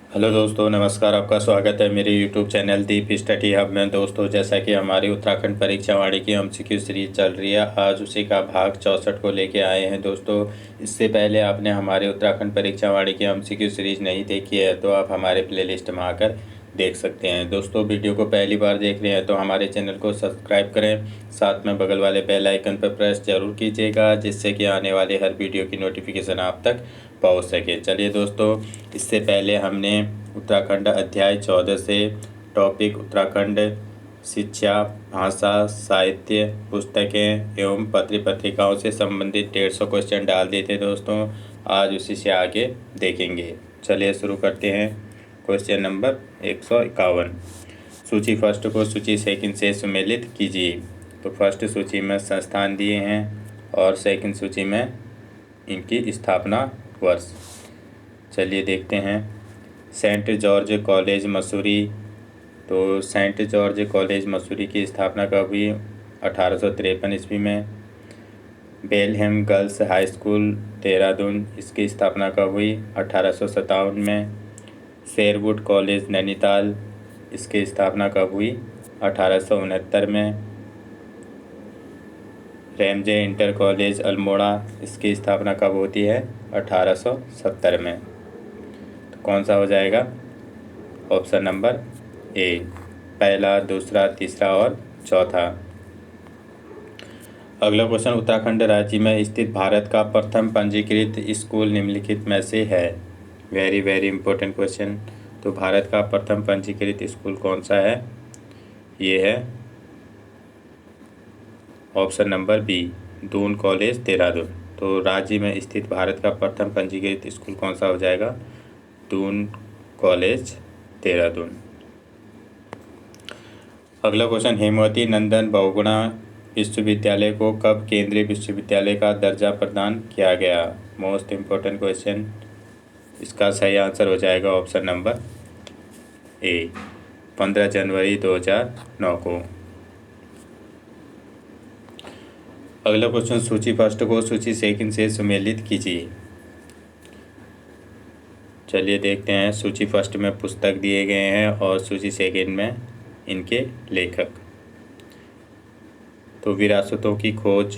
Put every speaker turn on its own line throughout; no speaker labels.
Hello दोस्तों, नमस्कार। आपका स्वागत है मेरे यूट्यूब चैनल दीप स्टडी हब में। दोस्तों, जैसा कि हमारी उत्तराखंड परीक्षा वाणी की एमसीक्यू सीरीज चल रही है, आज उसी का भाग 64 को लेके आए हैं। दोस्तों, इससे पहले आपने हमारे उत्तराखंड परीक्षा वाणी की एमसीक्यू सीरीज नहीं देखी है तो आप हमारे प्लेलिस्ट में आकर देख सकते हैं। दोस्तों, वीडियो को पहली बार देख रहे हैं तो हमारे चैनल को सब्सक्राइब करें, साथ में बगल वाले बेल आइकन पर प्रेस जरूर कीजिएगा, जिससे कि आने वाले हर वीडियो की नोटिफिकेशन आप तक पहुंच सके। चलिए दोस्तों, इससे पहले हमने उत्तराखंड अध्याय 14 से टॉपिक उत्तराखंड शिक्षा, भाषा, साहित्य, पुस्तकें एवं पत्र पत्रिकाओं से संबंधित 150 क्वेश्चन डाल दिए थे दोस्तों। आज उसी से आगे देखेंगे। चलिए शुरू करते हैं। Question number 151। सूची फर्स्ट को सूची सेकंड से सुमेलित कीजिए। तो फर्स्ट सूची में संस्थान दिए हैं और सेकंड सूची में इनकी स्थापना वर्ष। चलिए देखते हैं। Saint George college Mussoorie. तो सेंट जॉर्ज कॉलेज मसूरी की स्थापना कब हुई? 1853 ईस्वी में। बेलहेम गर्ल्स हाई स्कूल देहरादून, इसकी स्थापना कब हुई? 1857 में। शेरवुड कॉलेज नैनीताल, इसकी स्थापना कब हुई? 1869 में। रेमजे इंटर कॉलेज अल्मोड़ा, इसकी स्थापना कब होती है? 1870 में। तो कौन सा हो जाएगा? ऑप्शन नंबर ए, पहला, दूसरा, तीसरा और चौथा। अगला क्वेश्चन, उत्तराखंड राज्य में स्थित भारत का प्रथम पंजीकृत स्कूल निम्नलिखित में से है? Very very important question. तो भारत का प्रथम पंजीकृत स्कूल कौन सा है? ये है option number B, Doon college Dehradun. तो राज्य में स्थित भारत का प्रथम पंजीकृत स्कूल कौन सा हो जाएगा? दून कॉलेज देहरादून। अगला क्वेश्चन, हेमवती नंदन बहुगुणा विश्वविद्यालय को कब केंद्रीय विश्वविद्यालय का दर्जा प्रदान किया गया? Most important question. इसका सही आंसर हो जाएगा ऑप्शन नंबर ए, 15 जनवरी 2009 को। अगला क्वेश्चन, सूची फर्स्ट को सूची सेकंड से सुमेलित कीजिए। चलिए देखते हैं। सूची फर्स्ट में पुस्तक दिए गए हैं और सूची सेकंड में इनके लेखक। तो विरासतों की खोज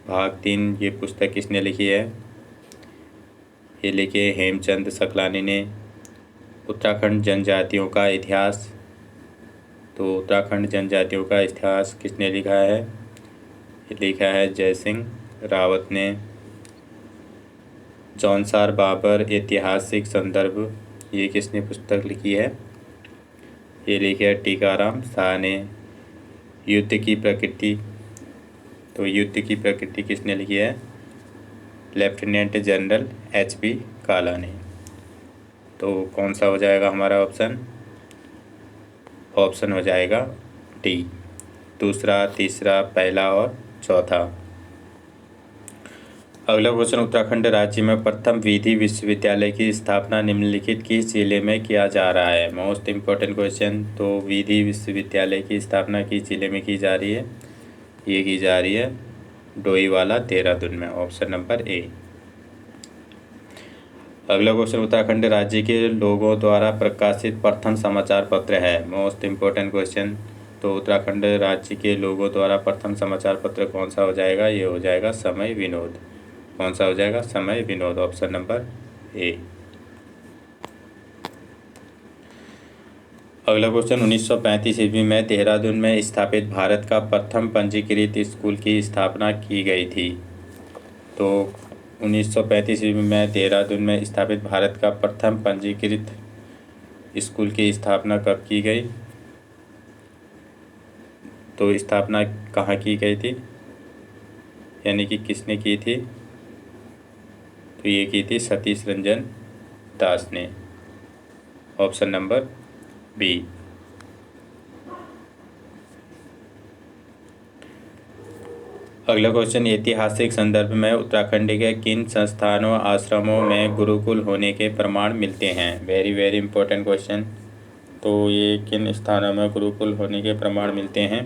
भाग 3, ये पुस्तक किसने लिखी है? ये लिखी है हेमचंद सकलानी ने। उत्तराखंड जनजातियों का इतिहास। तो उत्तराखंड जनजातियों का इतिहास किसने लिखा है? ये लिखा है जय सिंह रावत ने। जौनसार बाबर ऐतिहासिक संदर्भ, ये किसने पुस्तक लिखी है? ये लिखी है टीकाराम शाह ने। युद्ध की प्रकृति। तो युद्ध की प्रकृति किसने लिखी है? लेफ्टिनेंट जनरल HP काला ने। तो कौन सा हो जाएगा हमारा ऑप्शन? ऑप्शन हो जाएगा डी, दूसरा, तीसरा, पहला और चौथा। अगला क्वेश्चन, उत्तराखंड राज्य में प्रथम विधि विश्वविद्यालय की स्थापना निम्नलिखित किस जिले में किया जा रहा है? Most important question. तो विधि विश्वविद्यालय की स्थापना किस जिले में की जा रही है? ये की जा रही है डोईवाला देहरादून में। ऑप्शन नंबर ए। अगला क्वेश्चन, उत्तराखंड राज्य के लोगों द्वारा प्रकाशित प्रथम समाचार पत्र है? Most important question. तो उत्तराखंड राज्य के लोगों द्वारा प्रथम समाचार पत्र कौन सा हो जाएगा? ये हो जाएगा समय विनोद। कौन सा हो जाएगा? समय विनोद। ऑप्शन नंबर ए। अगला क्वेश्चन, 1935 ईस्वी में देहरादून में स्थापित भारत का प्रथम पंजीकृत स्कूल की स्थापना की गई थी। तो 1935 ईस्वी में देहरादून में स्थापित भारत का प्रथम पंजीकृत स्कूल की स्थापना कब की गई? तो स्थापना कहाँ की गई थी, यानी कि किसने की थी? तो ये की थी सतीश रंजन दास ने। Option number B. अगला क्वेश्चन, ऐतिहासिक संदर्भ में उत्तराखंड के किन संस्थानों आश्रमों में गुरुकुल होने के प्रमाण मिलते हैं? Very very important question. तो ये किन स्थानों में गुरुकुल होने के प्रमाण मिलते हैं?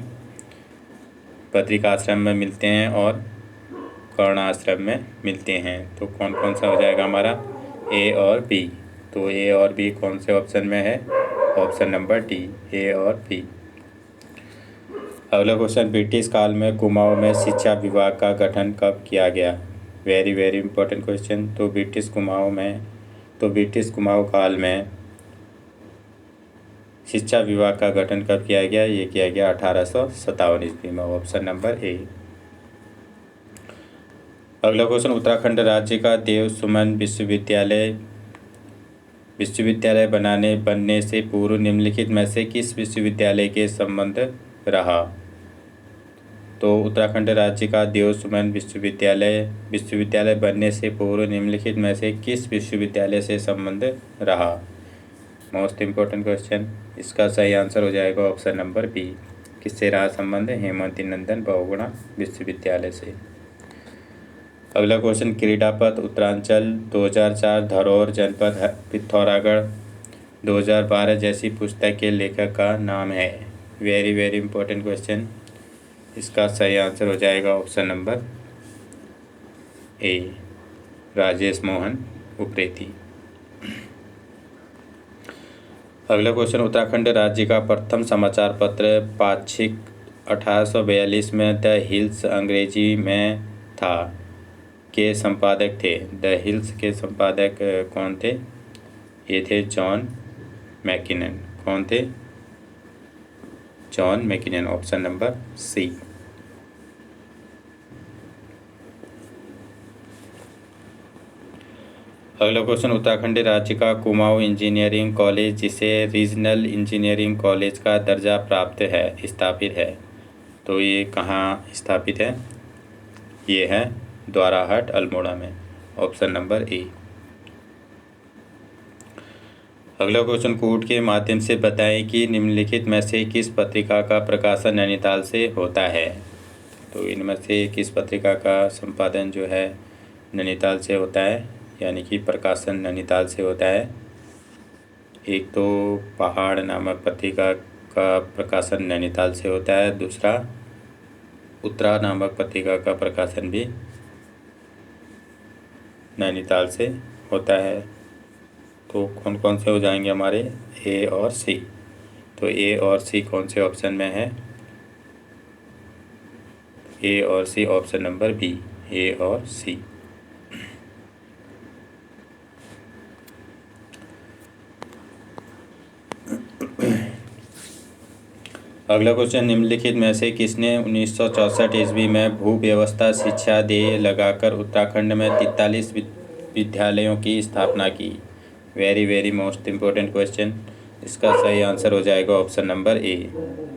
बद्रिकाश्रम में मिलते हैं और कर्ण आश्रम में मिलते हैं। तो कौन कौन सा हो जाएगा हमारा? ए और बी। तो ए और बी कौन से ऑप्शन में है? ऑप्शन नंबर डी, ए और बी। अगला क्वेश्चन, ब्रिटिश काल में कुमाऊं में शिक्षा विभाग का गठन कब किया गया? Very very important question. तो ब्रिटिश कुमाऊं काल में शिक्षा विभाग का गठन कब किया गया? ये किया गया 1857 ईस्वी में। ऑप्शन नंबर ए। अगला क्वेश्चन, उत्तराखंड राज्य का देव सुमन विश्वविद्यालय बनने से पूर्व निम्नलिखित में से किस विश्वविद्यालय के संबंध रहा? तो उत्तराखंड राज्य का देव सुमन विश्वविद्यालय बनने से पूर्व निम्नलिखित में से किस विश्वविद्यालय से संबंध रहा? Most important question. इसका सही आंसर हो जाएगा ऑप्शन नंबर बी। किससे रहा संबंध? हेमवती नंदन बहुगुणा विश्वविद्यालय से। अगला क्वेश्चन, क्रीडापथ उत्तरांचल 2004, धरोहर जनपद पिथौरागढ़ 2012 जैसी पुस्तक के लेखक का नाम है? Very very important question. इसका सही आंसर हो जाएगा ऑप्शन नंबर ए, राजेश मोहन उप्रेती। अगला क्वेश्चन, उत्तराखंड राज्य का प्रथम समाचार पत्र पाक्षिक 1842 में द हिल्स अंग्रेजी में था के संपादक थे? द हिल्स के संपादक कौन थे? ये थे जॉन मैकिनन। कौन थे? John Mackinnon. Option number C. अगला क्वेश्चन, उत्तराखंड राज्य का कुमाऊं इंजीनियरिंग कॉलेज जिसे रीजनल इंजीनियरिंग कॉलेज का दर्जा प्राप्त है स्थापित है, तो ये कहाँ स्थापित है? ये है द्वाराहाट अल्मोड़ा में। ऑप्शन नंबर ए। अगला क्वेश्चन, कोड के माध्यम से बताएं कि निम्नलिखित में से किस पत्रिका का प्रकाशन नैनीताल से होता है? तो इनमें से किस पत्रिका का संपादन जो है नैनीताल से होता है, यानी कि प्रकाशन नैनीताल से होता है? एक तो पहाड़ नामक पत्रिका का प्रकाशन नैनीताल से होता है, दूसरा उत्तरा नामक पत्रिका का प्रकाशन भी नैनीताल से होता है। तो कौन कौन से हो जाएंगे हमारे? ए और सी। तो ए और सी कौन से ऑप्शन में है? ए और सी, ऑप्शन नंबर बी, ए और सी। अगला क्वेश्चन, निम्नलिखित में से किसने 1964 ईस्वी में भू व्यवस्था शिक्षा दे लगाकर उत्तराखंड में 43 विद्यालयों की स्थापना की? Very very most important question. इसका सही आंसर हो जाएगा ऑप्शन नंबर ए,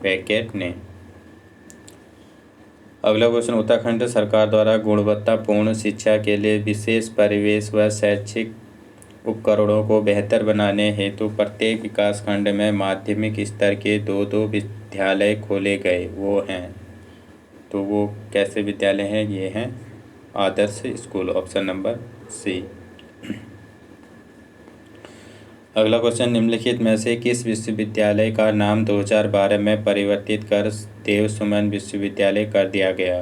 पैकेट ने। अगला क्वेश्चन, उत्तराखंड सरकार द्वारा गुणवत्तापूर्ण शिक्षा के लिए विशेष परिवेश व शैक्षिक उपकरणों को बेहतर बनाने हेतु प्रत्येक विकास खंड में माध्यमिक स्तर के 2-2 विद्यालय खोले गए, वो हैं? तो वो कैसे विद्यालय हैं? ये हैं Adarsh school. Option number C. अगला क्वेश्चन, निम्नलिखित में से किस विश्वविद्यालय का नाम 2012 में परिवर्तित कर देव सुमन विश्वविद्यालय कर दिया गया?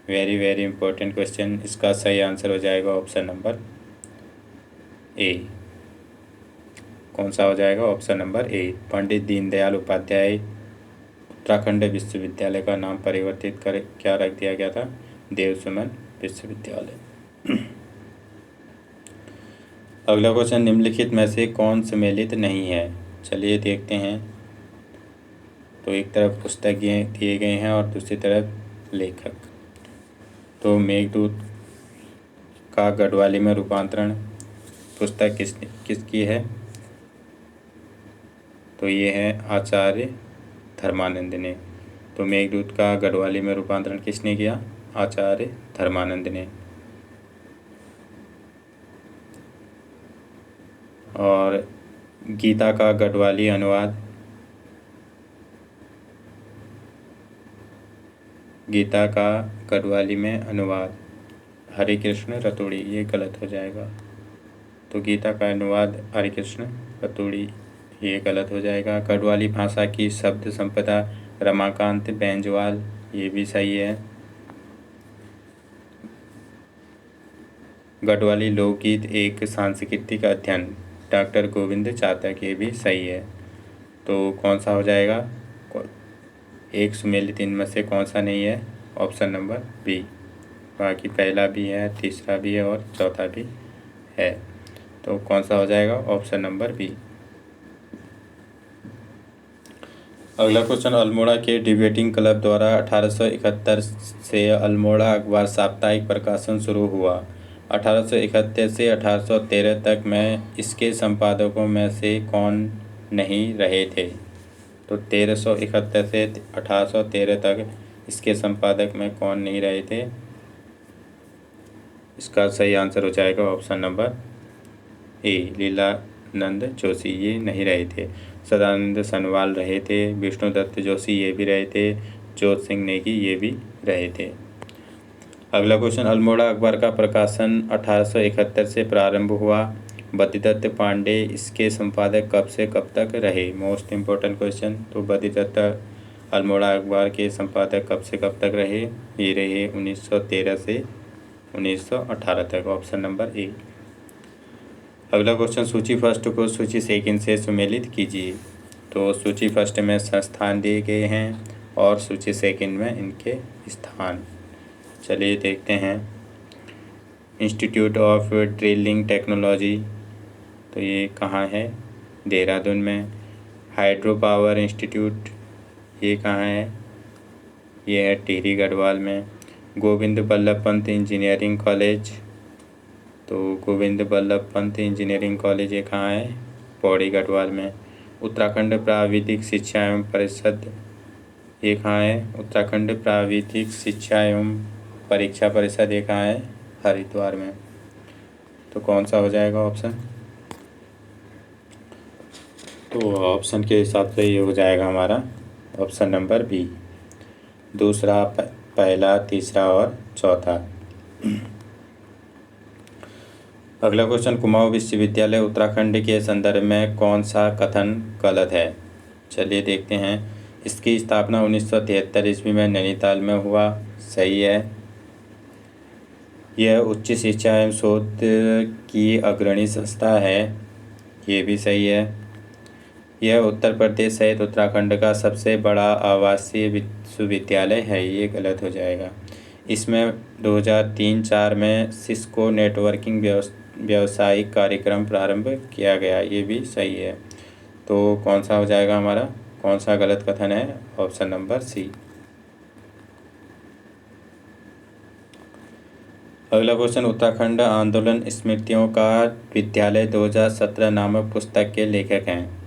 Very very important question. इसका सही आंसर हो जाएगा ऑप्शन नंबर ए। कौन सा हो जाएगा? ऑप्शन नंबर ए, पंडित दीनदयाल उपाध्याय उत्तराखंड विश्वविद्यालय का नाम परिवर्तित कर क्या रख दिया गया था? देव सुमन विश्वविद्यालय। अगला क्वेश्चन, निम्नलिखित में से कौन सम्मिलित नहीं है? चलिए देखते हैं। तो एक तरफ पुस्तक दिए गए हैं और दूसरी तरफ लेखक। तो मेघदूत का गढ़वाली में रूपांतरण पुस्तक किसकी है? तो ये है आचार्य धर्मानंद ने। तो मेघदूत का गढ़वाली में रूपांतरण किसने किया? आचार्य धर्मानंद ने। और गीता का गढ़वाली अनुवाद में अनुवाद हरिकृष्ण रतोड़ी, ये गलत हो जाएगा। तो गीता का अनुवाद हरिकृष्ण रतोड़ी, ये गलत हो जाएगा। गढ़वाली भाषा की शब्द संपदा रमाकांत बेंजवाल, ये भी सही है। गढ़वाली लोकगीत एक सांस्कृतिक अध्ययन, डॉक्टर गोविंद चातक, ये भी सही है। तो कौन सा हो जाएगा? एक सुमेलित इनमें से कौन सा नहीं है? Option number B. बाकी पहला भी है, तीसरा भी है और चौथा भी है। तो कौन सा हो जाएगा? Option number B. अगला क्वेश्चन, अल्मोड़ा के डिबेटिंग क्लब द्वारा 1871 से अल्मोड़ा अखबार साप्ताहिक प्रकाशन शुरू हुआ। 1871 से 1813 तक में इसके संपादकों में से कौन नहीं रहे थे? तो 1371 से 1813 तक इसके संपादक में कौन नहीं रहे थे? इसका सही आंसर हो जाएगा ऑप्शन नंबर ए, लीलानंद जोशी, ये नहीं रहे थे। सदानंद सनवाल रहे थे, विष्णुदत्त जोशी ये भी रहे थे, जोत सिंह नेगी ये भी रहे थे। अगला क्वेश्चन, अल्मोड़ा अखबार का प्रकाशन 1871 से प्रारंभ हुआ। बद्रीदत्त पांडे इसके संपादक कब से कब तक रहे? Most important question. तो बद्रीदत्त अल्मोड़ा अखबार के संपादक कब से कब तक रहे? ये रहे 1913 से 1918 तक, ऑप्शन नंबर ए। अगला क्वेश्चन, सूची फर्स्ट को सूची सेकंड से सुमेलित कीजिए। तो सूची फर्स्ट में संस्थान दिए गए हैं और सूची सेकंड में इनके स्थान। चलिए देखते हैं। इंस्टीट्यूट ऑफ ड्रिलिंग टेक्नोलॉजी, तो ये कहाँ है? देहरादून में। हाइड्रो पावर इंस्टीट्यूट, ये कहाँ है? ये है टिहरी गढ़वाल में। गोविंद बल्लभ पंत इंजीनियरिंग कॉलेज, तो गोविंद बल्लभ पंत इंजीनियरिंग कॉलेज ये कहाँ है? पौड़ी गढ़वाल में। उत्तराखंड प्राविधिक शिक्षा एवं परिषद, ये कहाँ है? उत्तराखंड प्राविधिक शिक्षा एवं परीक्षा परिषद ये कहाँ है? हरिद्वार में। तो कौन सा हो जाएगा ऑप्शन? तो ऑप्शन के हिसाब से ये हो जाएगा हमारा ऑप्शन नंबर बी। दूसरा, पहला, तीसरा और चौथा। अगला क्वेश्चन, कुमाऊं विश्वविद्यालय उत्तराखंड के संदर्भ में कौन सा कथन गलत है? चलिए देखते हैं। इसकी स्थापना 1973 ईस्वी में नैनीताल में हुआ, सही है। यह उच्च शिक्षा एवं शोध की अग्रणी संस्था है, ये भी सही है। यह उत्तर प्रदेश सहित उत्तराखंड का सबसे बड़ा आवासीय विश्वविद्यालय है, ये गलत हो जाएगा। इसमें 2003-04 में सिस्को नेटवर्किंग व्यावसायिक कार्यक्रम प्रारंभ किया गया, ये भी सही है। तो कौन सा हो जाएगा हमारा? कौन सा गलत कथन है? Option number C. अगला क्वेश्चन, उत्तराखंड आंदोलन स्मृतियों का विद्यालय 2017 नामक पुस्तक के लेखक हैं।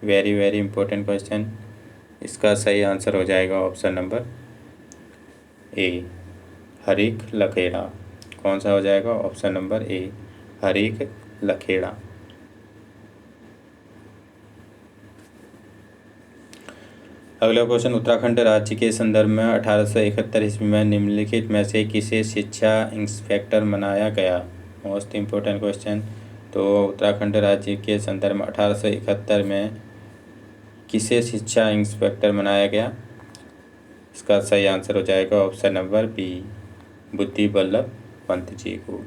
Very very important question. इसका सही आंसर हो जाएगा option number A, Harikh Lakhera. कौन सा हो जाएगा? Option number A, Harikh Lakhera. अगला क्वेश्चन, उत्तराखंड राज्य के संदर्भ में 1871 ईस्वी में निम्नलिखित में से किसे शिक्षा इंस्पेक्टर बनाया गया? Most important question. तो उत्तराखंड राज्य के संदर्भ में 1871 में किसे शिक्षा इंस्पेक्टर बनाया गया? इसका सही आंसर हो जाएगा ऑप्शन नंबर बी, बुद्धि बल्लभ पंत जी को।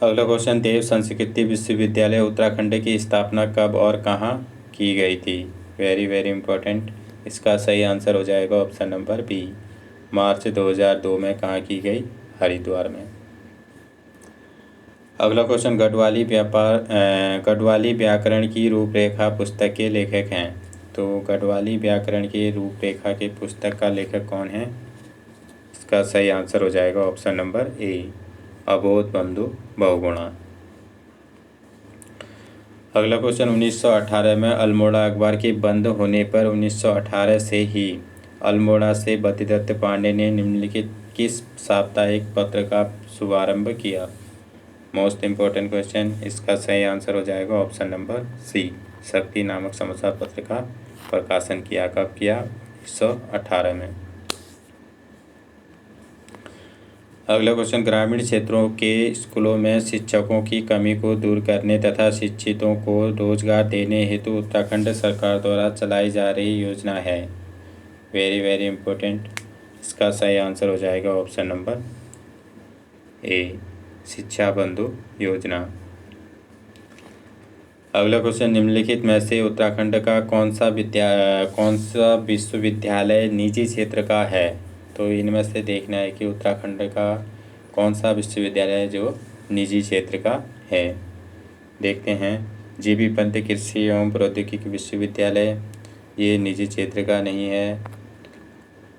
अगला क्वेश्चन, देव संस्कृति विश्वविद्यालय उत्तराखंड की स्थापना कब और कहाँ की गई थी? Very very important. इसका सही आंसर हो जाएगा ऑप्शन नंबर बी, मार्च 2002 में कहाँ की गई? हरिद्वार में। अगला क्वेश्चन, गढ़वाली व्याकरण की रूपरेखा पुस्तक के लेखक हैं। तो गढ़वाली व्याकरण की रूपरेखा के पुस्तक का लेखक कौन है? इसका सही आंसर हो जाएगा ऑप्शन नंबर ए, अबोध बंधु बहुगुणा। अगला क्वेश्चन, 1918 में अल्मोड़ा अखबार के बंद होने पर 1918 से ही अल्मोड़ा से बद्रीदत्त पांडे ने निम्नलिखित किस साप्ताहिक पत्र का शुभारंभ किया? Most important question. इसका सही आंसर हो जाएगा ऑप्शन नंबर सी, शक्ति नामक समाचार पत्र का प्रकाशन किया। कब किया? 1918 में। अगला क्वेश्चन, ग्रामीण क्षेत्रों के स्कूलों में शिक्षकों की कमी को दूर करने तथा शिक्षितों को रोजगार देने हेतु उत्तराखंड सरकार द्वारा चलाई जा रही योजना है। Very very important. इसका सही आंसर हो जाएगा ऑप्शन नंबर ए शिक्षा बंधु योजना। अगला क्वेश्चन, निम्नलिखित में से उत्तराखंड का कौन सा विश्वविद्यालय निजी क्षेत्र का है? तो इनमें से देखना है कि उत्तराखंड का कौन सा विश्वविद्यालय है जो निजी क्षेत्र का है। देखते हैं, जीबी पंत कृषि एवं प्रौद्योगिकी विश्वविद्यालय, ये निजी क्षेत्र का नहीं है।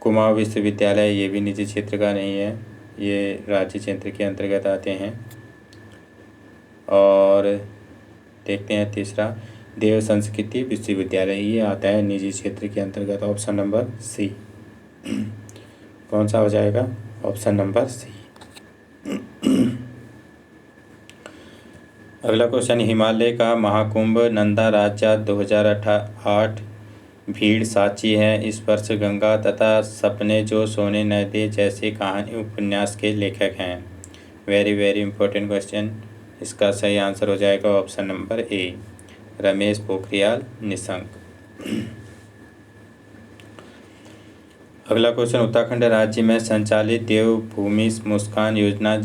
कुमाऊं विश्वविद्यालय, ये भी निजी क्षेत्र का नहीं है, ये राज्य क्षेत्र के अंतर्गत आते हैं। और देखते हैं तीसरा, देव संस्कृति विश्वविद्यालय, ये आता है निजी क्षेत्र के अंतर्गत। Option number C. कौन सा हो जाएगा? Option number C. अगला क्वेश्चन, हिमालय का महाकुंभ नंदा राज्य 2008 भीड़ साची है, इस वर्ष गंगा तथा सपने जो सोने न दे जैसे कहानी उपन्यास के लेखक हैं। Very very important question. इसका सही आंसर हो जाएगा ऑप्शन नंबर ए, रमेश पोखरियाल निशंक। अगला क्वेश्चन, उत्तराखंड राज्य में संचालित देवभूमि मुस्कान योजना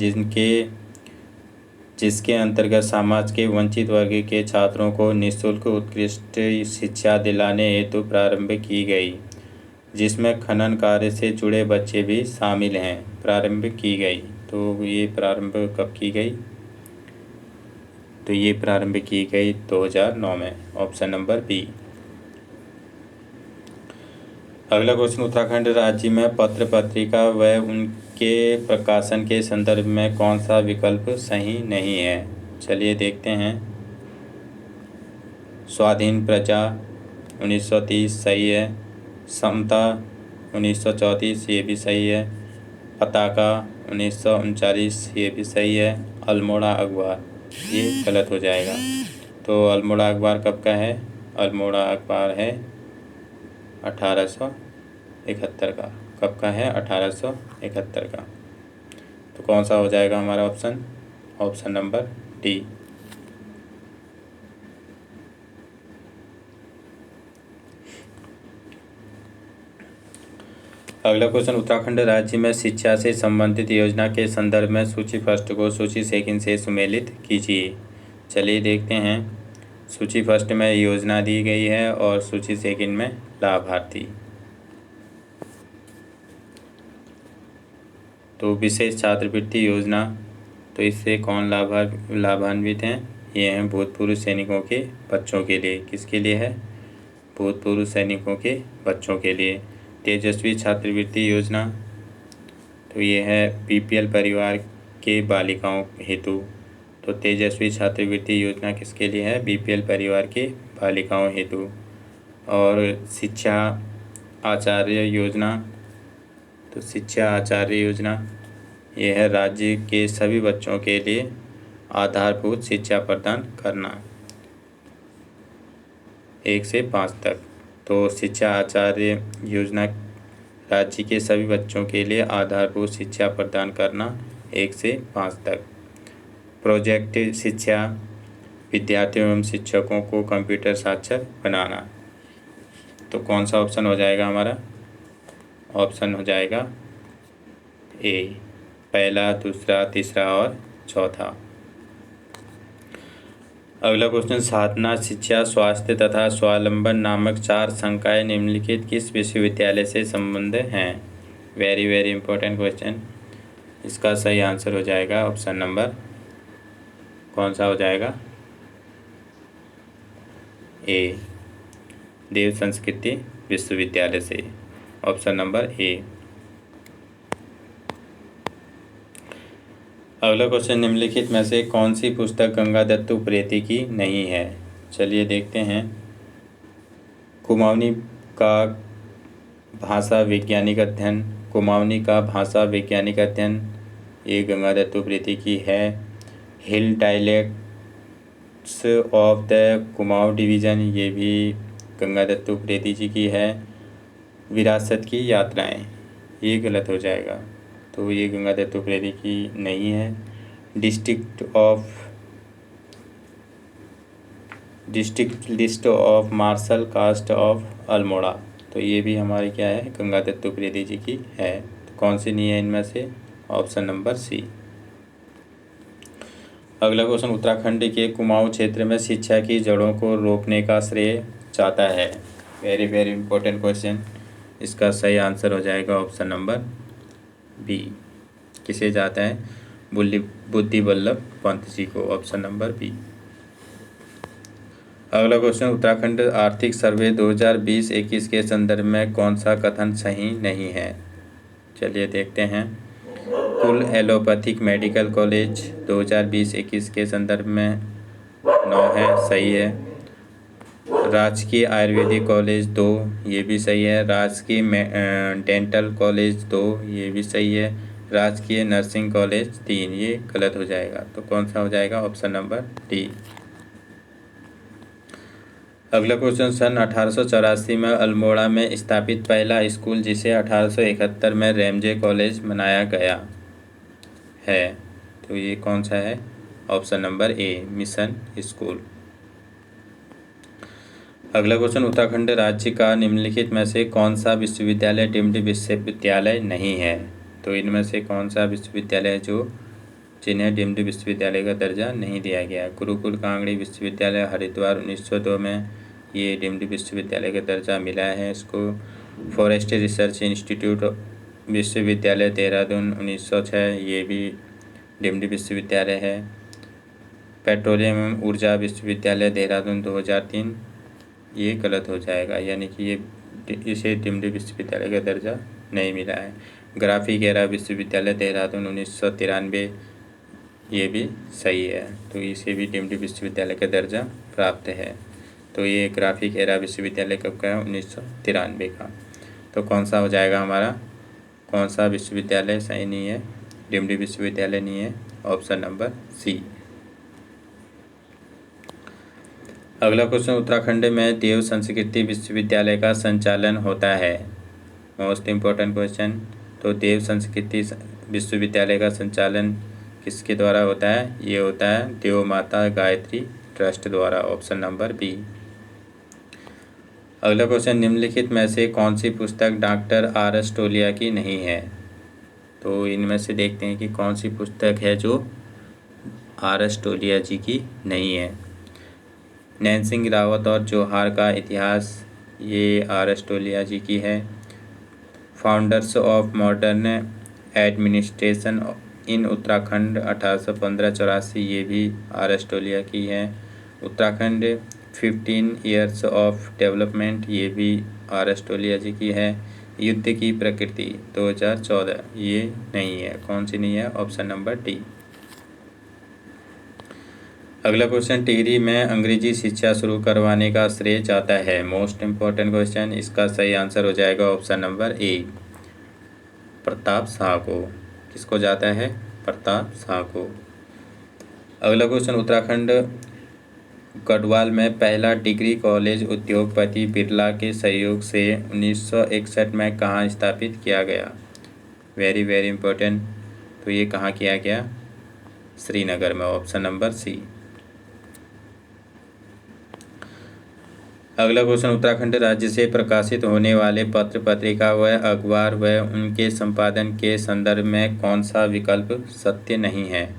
जिसके अंतर्गत समाज के वंचित वर्ग के छात्रों को निःशुल्क उत्कृष्ट शिक्षा दिलाने हेतु प्रारंभ की गई, जिसमें खनन कार्य से जुड़े बच्चे भी शामिल हैं, प्रारंभ की गई। तो ये प्रारंभ कब की गई? तो ये प्रारंभ की गई 2009 में। Option number B. अगला क्वेश्चन, उत्तराखंड राज्य में पत्र पत्रिका व उनके प्रकाशन के संदर्भ में कौन सा विकल्प सही नहीं है? चलिए देखते हैं। स्वाधीन प्रजा 1930 सही है, समता 1934 ये भी सही है, पताका 1939 ये भी सही है, अल्मोड़ा अखबार ये गलत हो जाएगा। तो अल्मोड़ा अखबार कब का है? अल्मोड़ा अखबार है 1871 का। कब का है? 1871 का। तो कौन सा हो जाएगा हमारा ऑप्शन? Option number D. अगला क्वेश्चन, उत्तराखंड राज्य में शिक्षा से संबंधित योजना के संदर्भ में सूची फर्स्ट को सूची सेकंड से सुमेलित कीजिए। चलिए देखते हैं। सूची फर्स्ट में योजना दी गई है और सूची सेकंड में लाभार्थी। तो विशेष छात्रवृत्ति योजना, तो इससे कौन लाभान्वित हैं? ये हैं भूतपूर्व सैनिकों के बच्चों के लिए। किसके लिए है? भूतपूर्व सैनिकों के बच्चों के लिए। तेजस्वी छात्रवृत्ति योजना, तो ये है बीपीएल परिवार के बालिकाओं हेतु। तो तेजस्वी छात्रवृत्ति योजना किसके लिए है? बीपीएल परिवार के बालिकाओं हेतु। और शिक्षा आचार्य योजना, तो शिक्षा आचार्य योजना ये है राज्य के सभी बच्चों के लिए आधारभूत शिक्षा प्रदान करना 1 से 5 तक। तो शिक्षा आचार्य योजना राज्य के सभी बच्चों के लिए आधारभूत शिक्षा प्रदान करना 1 से 5 तक। प्रोजेक्ट शिक्षा, विद्यार्थियों एवं शिक्षकों को कंप्यूटर साक्षर बनाना। तो कौन सा ऑप्शन हो जाएगा हमारा? ऑप्शन हो जाएगा ए, पहला, दूसरा, तीसरा और चौथा। अगला क्वेश्चन, साधना, शिक्षा, स्वास्थ्य तथा स्वावलंबन नामक 4 संकाय निम्नलिखित किस विश्वविद्यालय से संबंध हैं? Very very important question. इसका सही आंसर हो जाएगा ऑप्शन नंबर, कौन सा हो जाएगा? ए, देव संस्कृति विश्वविद्यालय से। ऑप्शन नंबर ए। अगला क्वेश्चन, निम्नलिखित में से कौन सी पुस्तक गंगा दत्त उप्रेती की नहीं है? चलिए देखते हैं। कुमाऊनी का भाषा वैज्ञानिक अध्ययन, कुमाऊनी का भाषा वैज्ञानिक अध्ययन ये गंगा दत्त उप्रेती की है। Hill dialects of the Kumaon division ये भी गंगा दत्त उप्रेती जी की है। विरासत की यात्राएं ये गलत हो जाएगा, तो ये गंगा दत्त उप्रेती की नहीं है। District list of martial caste of Almora, तो ये भी हमारी क्या है? गंगा दत्त उप्रेती जी की है। तो कौन सी नहीं है इनमें से? Option number C. अगला क्वेश्चन, उत्तराखंड के कुमाऊं क्षेत्र में शिक्षा की जड़ों को रोपने का श्रेय जाता है। Very very important question. इसका सही आंसर हो जाएगा ऑप्शन नंबर बी। किसे जाता है? बुद्धि वल्लभ पंत जी को, ऑप्शन नंबर बी। अगला क्वेश्चन, उत्तराखंड आर्थिक सर्वे 2020-21 के संदर्भ में कौन सा कथन सही नहीं है? चलिए देखते हैं। कुल एलोपैथिक मेडिकल कॉलेज 2020-21 के संदर्भ में 9 है, सही है। राजकीय आयुर्वेदिक कॉलेज 2, ये भी सही है। राजकीय डेंटल कॉलेज 2, ये भी सही है। राजकीय नर्सिंग कॉलेज 3, ये गलत हो जाएगा। तो कौन सा हो जाएगा? Option number D. अगला क्वेश्चन, सन 1884 में अल्मोड़ा में स्थापित पहला स्कूल जिसे 1871 में रेमजे कॉलेज बनाया गया है, तो ये कौन सा है? ऑप्शन नंबर ए, मिशन स्कूल। अगला क्वेश्चन, उत्तराखंड राज्य का निम्नलिखित में से कौन सा विश्वविद्यालय डीम्ड विश्वविद्यालय नहीं है? तो इनमें से कौन सा विश्वविद्यालय है जिन्हें डीम्ड विश्वविद्यालय का दर्जा नहीं दिया गया? गुरुकुल कांगड़ी विश्वविद्यालय हरिद्वार 1902 में ये डीम्ड विश्वविद्यालय का दर्जा मिला है इसको। फॉरेस्ट रिसर्च इंस्टीट्यूट विश्वविद्यालय देहरादून 1906, ये भी डीम्ड विश्वविद्यालय है। पेट्रोलियम एवं ऊर्जा विश्वविद्यालय देहरादून 2003, ये गलत हो जाएगा, यानी कि इसे डीम्ड विश्वविद्यालय का दर्जा नहीं मिला है। ग्राफिक एरा विश्वविद्यालय देहरादून 1993, ये भी सही है, तो इसे भी डीम्ड विश्वविद्यालय का दर्जा प्राप्त है। तो ये ग्राफिक एरा विश्वविद्यालय कब का है? 1993 का। तो कौन सा हो जाएगा हमारा? कौन सा विश्वविद्यालय सही नहीं है? डीम्ड विश्वविद्यालय नहीं है, ऑप्शन नंबर सी। अगला क्वेश्चन, उत्तराखंड में देव संस्कृति विश्वविद्यालय का संचालन होता है। Most important question. तो देव संस्कृति विश्वविद्यालय का संचालन किसके द्वारा होता है? ये होता है देव माता गायत्री ट्रस्ट द्वारा, ऑप्शन नंबर बी। अगला क्वेश्चन, निम्नलिखित में से कौन सी पुस्तक डॉक्टर R.S. टोलिया की नहीं है? तो इनमें से देखते हैं कि कौन सी पुस्तक है जो R.S. टोलिया जी की नहीं है। नैनसिंग रावत और जोहार का इतिहास, ये R.S. टोलिया जी की है। Founders of modern administration in Uttarakhand 1815-84, ये भी R.S. टोलिया की है। उत्तराखंड 15 ईयर्स ऑफ डेवलपमेंट, ये भी R.S. टोलिया जी की है। युद्ध की प्रकृति 2014, ये नहीं है। कौन सी नहीं है? Option number D. अगला क्वेश्चन, टिहरी में अंग्रेजी शिक्षा शुरू करवाने का श्रेय जाता है। Most important question. इसका सही आंसर हो जाएगा ऑप्शन नंबर ए, प्रताप शाह को। किसको जाता है? प्रताप शाह को। अगला क्वेश्चन, उत्तराखंड गढ़वाल में पहला डिग्री कॉलेज उद्योगपति बिरला के सहयोग से 1961 में कहाँ स्थापित किया गया? Very very important. तो ये कहाँ किया गया? श्रीनगर में, ऑप्शन नंबर सी। अगला क्वेश्चन, उत्तराखंड राज्य से प्रकाशित होने वाले पत्र पत्रिका व अखबार व उनके संपादन के संदर्भ में कौन सा विकल्प सत्य नहीं है?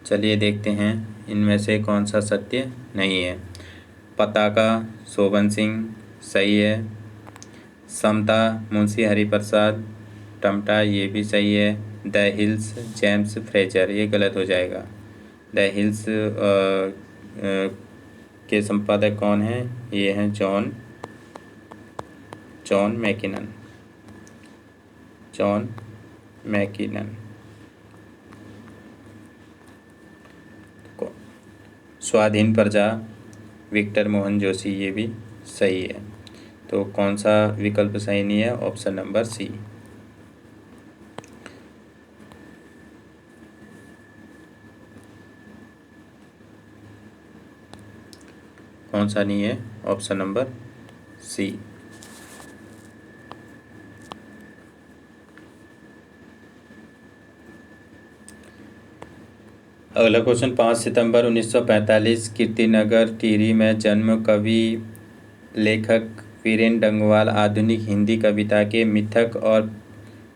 चलिए देखते हैं इनमें से कौन सा सत्य नहीं है। पताका शोभन सिंह, सही है। समता मुंशी हरिप्रसाद टमटा, ये भी सही है। द हिल्स जेम्स फ्रेजर, ये गलत हो जाएगा। द हिल्स के संपादक कौन हैं? ये हैं जॉन मैकिनन। स्वाधीन प्रजा विक्टर मोहन जोशी, ये भी सही है। तो कौन सा विकल्प सही नहीं है? Option number C. कौन सा नहीं है? Option number C. अगला क्वेश्चन, 5 सितंबर 1945 कीर्तिनगर टिहरी में जन्म कवि लेखक वीरेंद्र डंगवाल आधुनिक हिंदी कविता के मिथक और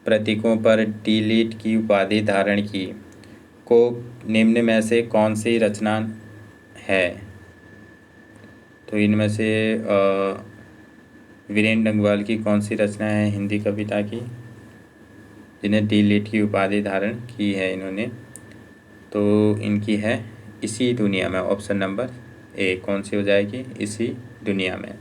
प्रतीकों पर डी.लिट की उपाधि धारण की। को निम्न में से कौन सी रचना है? तो इनमें से वीरेंद्र डंगवाल की कौन सी रचना है हिंदी कविता की, जिन्हें डी लिट की उपाधि धारण की है इन्होंने? तो इनकी है इसी दुनिया में। ऑप्शन नंबर ए कौन सी हो जाएगी? इसी दुनिया में।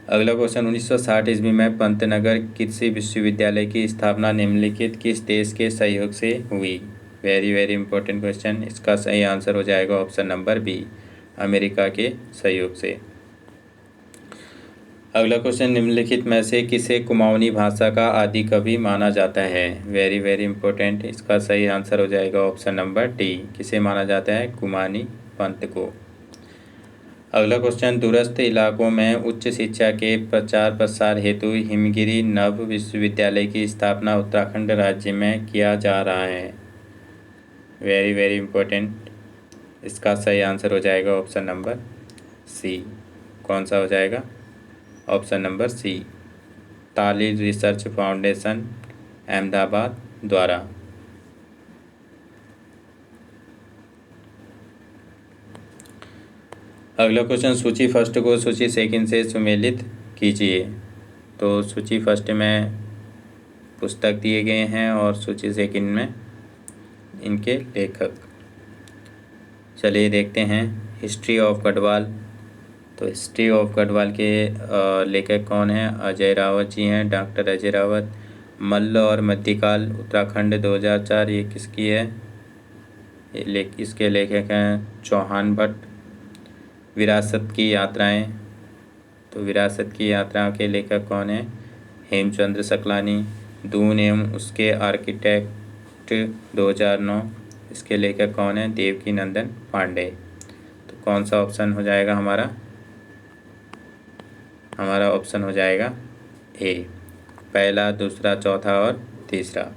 अगला क्वेश्चन, 1960 ईस्वी में पंतनगर कृषि विश्वविद्यालय की स्थापना निम्नलिखित किस देश के सहयोग से हुई? Very very important question. इसका सही आंसर हो जाएगा ऑप्शन नंबर बी, अमेरिका के सहयोग से। अगला क्वेश्चन, निम्नलिखित में से किसे कुमाऊनी भाषा का आदि कवि माना जाता है? Very very important. इसका सही आंसर हो जाएगा ऑप्शन नंबर डी, किसे माना जाता है? कुमाऊनी पंत को। अगला क्वेश्चन, दूरस्थ इलाकों में उच्च शिक्षा के प्रचार प्रसार हेतु हिमगिरी नव विश्वविद्यालय की स्थापना उत्तराखंड राज्य में किया जा रहा है। Very very important. इसका सही आंसर हो जाएगा ऑप्शन नंबर सी। कौन सा हो जाएगा? ऑप्शन नंबर सी, ताली रिसर्च फाउंडेशन अहमदाबाद द्वारा। अगला क्वेश्चन, सूची फर्स्ट को सूची सेकंड से सुमेलित कीजिए। तो सूची फर्स्ट में पुस्तक दिए गए हैं और सूची सेकंड में इनके लेखक। चलिए देखते हैं। History of Garhwal. तो हिस्ट्री ऑफ गढ़वाल के लेखक कौन हैं? अजय रावत जी हैं, डॉक्टर अजय रावत। मल्ल और मध्यकाल उत्तराखंड 2004, ये किसकी है? इसके लेखक हैं चौहान भट्ट। विरासत की यात्राएं। तो विरासत की यात्राओं के लेखक कौन हैं? हेमचंद्र सकलानी। दून एवं उसके आर्किटेक्ट 2009, इसके लेखक कौन हैं? देवकी नंदन पांडे। तो कौन सा ऑप्शन हो जाएगा हमारा? हमारा ऑप्शन हो जाएगा ए, पहला, दूसरा, चौथा और तीसरा।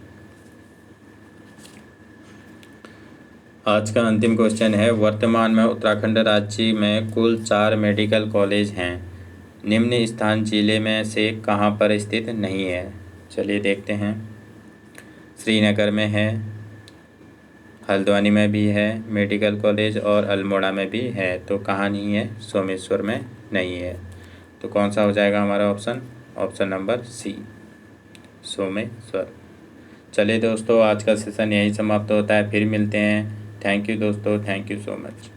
आज का अंतिम क्वेश्चन है, वर्तमान में उत्तराखंड राज्य में कुल 4 मेडिकल कॉलेज हैं। निम्न स्थान जिले में से कहाँ पर स्थित नहीं है? चलिए देखते हैं। श्रीनगर में है, हल्द्वानी में भी है मेडिकल कॉलेज और अल्मोड़ा में भी है। तो कहाँ नहीं है? सोमेश्वर में नहीं है। तो कौन सा हो जाएगा हमारा option? Option number C, Someshwar. चलिए दोस्तों, आज का सेशन यहीं समाप्त होता है। फिर मिलते हैं। थैंक यू दोस्तों, थैंक यू सो मच।